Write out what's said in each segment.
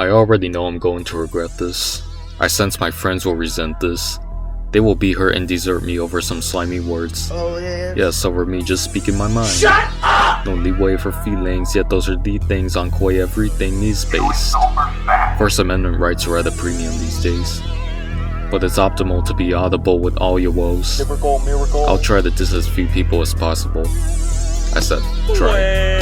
I already know I'm going to regret this. I sense my friends will resent this. They will be hurt and desert me over some slimy words. Oh yeah. Yes, over me just speaking my mind. Shut up! No leeway for feelings, yet those are the things on Quay everything is based. First Amendment rights are at a premium these days. But it's optimal to be audible with all your woes. Miracle. I'll try to diss as few people as possible. I said, try.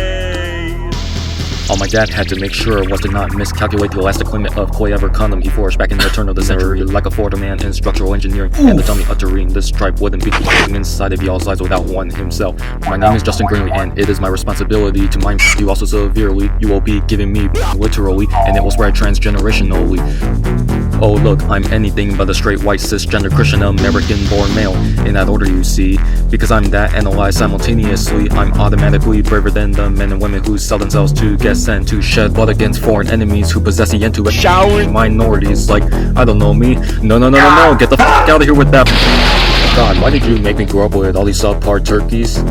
All my dad had to make sure was to not miscalculate the elastic limit of Quay ever condom he forged back in the turn of the century. Like a Florida man in structural engineering, and the dummy uttering this stripe wouldn't be floating inside of y'all's eyes without one himself. My name is Justin Grindley, and it is my responsibility to mind you also severely. You will be giving me literally, and it will spread transgenerationally. Oh look, I'm anything but a straight white cisgender Christian American born male. In that order you see, because I'm that analyzed simultaneously, I'm automatically braver than the men and women who sell themselves to get sent to shed blood against foreign enemies who possess the intuition showering minorities like, I don't know me. No, get the fuck out of here with that. God, why did you make me grow up with all these subpar turkeys?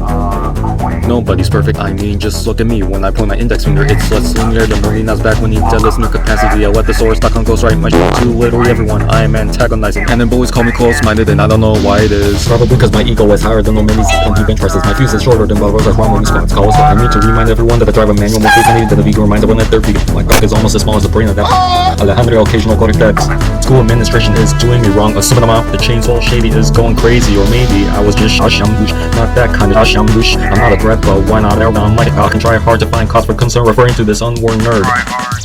Nobody's perfect, I mean, just look at me. When I point my index finger, it's less linear than Marina's back when he deadlifts new capacity. I let the source on ghost right my shit to literally everyone. I am antagonizing, and then bullies call me close-minded, and I don't know why it is. Probably because my ego is higher than O'Malley's empty bench presses. My fuse is shorter than Barbarosa's wrong when squats calls. So I need to remind everyone that I drive a manual more frequently than a vegan reminds everyone that their feet. My cock is almost as small as the brain of that Alejandro occasional cortex. School administration is doing me wrong, assuming I'm off the chainsaw. Shady is going crazy, or maybe I was just Ashambush, not that kind of Ashambush. I'm not a threat, but why not out on my cock and try hard to find cause for concern referring to this unworn nerd.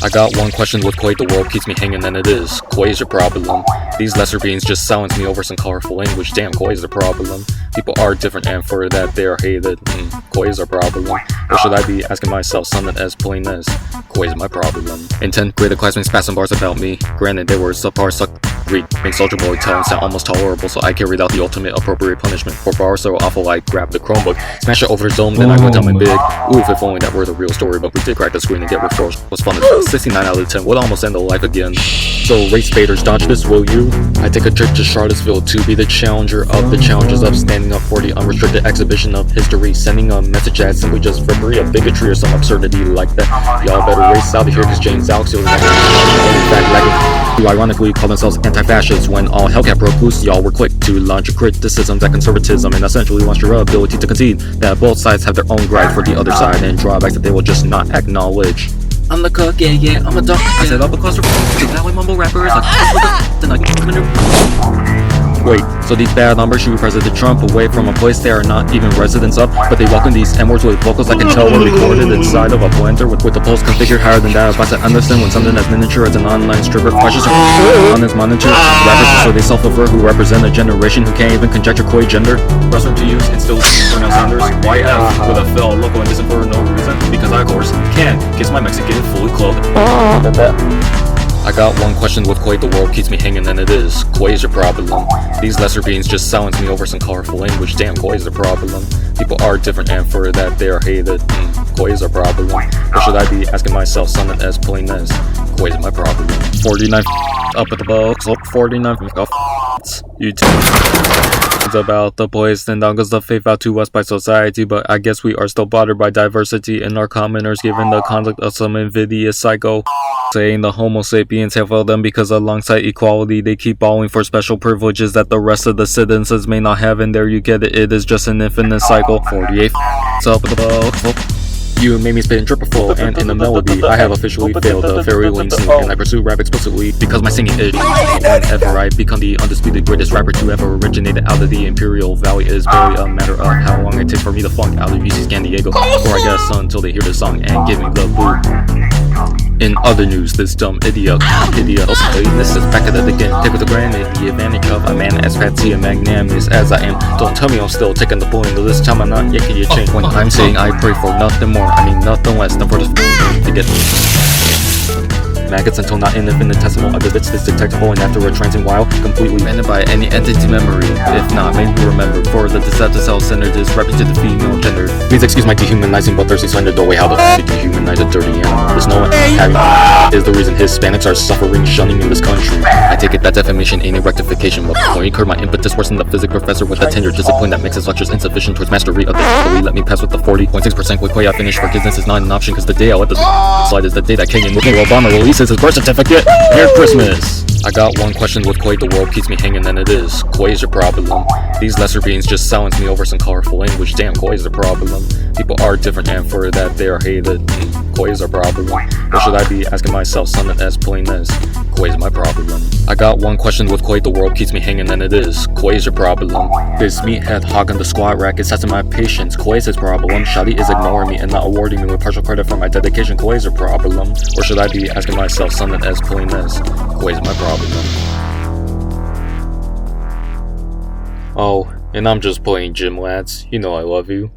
I got one question with Quay, the world keeps me hanging, and it is, Quay is your problem. These lesser beings just silence me over some colorful language. Damn, Quay is the problem. People are different, and for that they are hated. Quay is our problem. Or should I be asking myself something as plain as, Quay is my problem? In 10th grade, a classmate passed some bars about me. Granted, they were subpar read, make Soldier Boy tone sound almost tolerable, so I carried out the ultimate appropriate punishment. For bars so awful, I grabbed the Chromebook, smashed it over his dome, then I went down my big. Oof, if only that were the real story, but we did crack the screen and get referrals. Was fun as hell. 69 out of 10 would almost end the life again. So race baiters, dodge this, will you? I take a trip to Charlottesville to be the challenger of the challenges of standing up for the unrestricted exhibition of history, sending a message that's simply just frippery of bigotry or some absurdity like that. Y'all better race out of here, cause James Alex was in fact lagging. Who ironically call themselves anti-fascists when all Hellcat broke loose. Y'all were quick to launch your criticisms at conservatism and essentially launched your ability to concede that both sides have their own gripes for the other side and drawbacks that they will just not acknowledge. I'm the cook, yeah, I'm a dog. I set up a cluster so that way mumble rappers Wait, so these bad numbers shoot President Trump away from a place they are not even residents of, but they welcome these N-words with vocals I can tell were recorded inside of a blender with the pulse configured higher than that of Basa Anderson when something as miniature as an online stripper flashes on his monitor. Rappers so they self-avert who represent a generation who can't even conjecture Quay gender. Restaurant to use and still Cornell Sanders. YF with a fill, local and distant for no reason, because I of course can kiss my Mexican fully clothed. I got one question with Quay, the world keeps me hanging, and it is, Quay is your problem. These lesser beings just silence me over some colorful language. Damn, Quay is the problem. People are different, and for that they are hated. Quay is our problem. Or should I be asking myself something as plain as, Quay is my problem? 49 up at the box, 49 you too. It's about the place and down goes the faith out to us by society, but I guess we are still bothered by diversity in our commoners given the conduct of some invidious psycho. Saying the homo sapiens have failed them because alongside equality they keep balling for special privileges that the rest of the citizens may not have, and there you get it, it is just an infinite cycle. 48 up at the box. You made me spit in triple full and in the melody. I have officially failed the fairy lane scene, and I pursue rap explicitly because my singing is whenever I become the undisputed greatest rapper to ever originated out of the Imperial Valley. It is barely a matter of how long it takes for me to funk out of UC San Diego, or I guess until they hear the song and give me the boo. In other news, this dumb idiot this is back at it again. Take with the granted the advantage of a man as fatty and magnanimous as I am. Don't tell me I'm still taking the bullying, this time I'm not yanking your chain. When I'm saying I pray for nothing more, I mean nothing less than for this to get maggots until not infinitesimal other bits is detectable, and after a transient while completely banned by any entity memory. If not, maybe remember for the deceptive self-centered is represented the female gender. Please excuse my dehumanizing but thirsty slender doorway. How the f*** did you dehumanize a dirty animal? There's no one having is the reason Hispanics are suffering shunning in this country. I take it that defamation ain't a rectification, but when you curb my impetus worse than the physics professor with a tenure discipline that makes his lectures insufficient towards mastery of the Quay. Let me pass with the 40.6% with Quay. I finish forgiveness is not an option cause the day I let the slide is the day that Kenyan looking Obama releases his birth certificate. Merry Christmas! I got one question with Quay, the world keeps me hanging and it is Quay's your problem. These lesser beings just silence me over some colorful language. Damn, Quay's the problem. People are different and for that they are hated. Quay's our problem. Or should I be asking myself something as plain as Quay's my problem? I got one question with Quay, the world keeps me hanging and it is Quay's your problem. This meathead hogging the squat rack is testing my patience. Quay's his problem. Shawty is ignoring me and not awarding me with partial credit for my dedication. Quay's your problem. Or should I be asking myself something as plain as Quay's my problem? Oh, and I'm just playing gym, lads. You know I love you.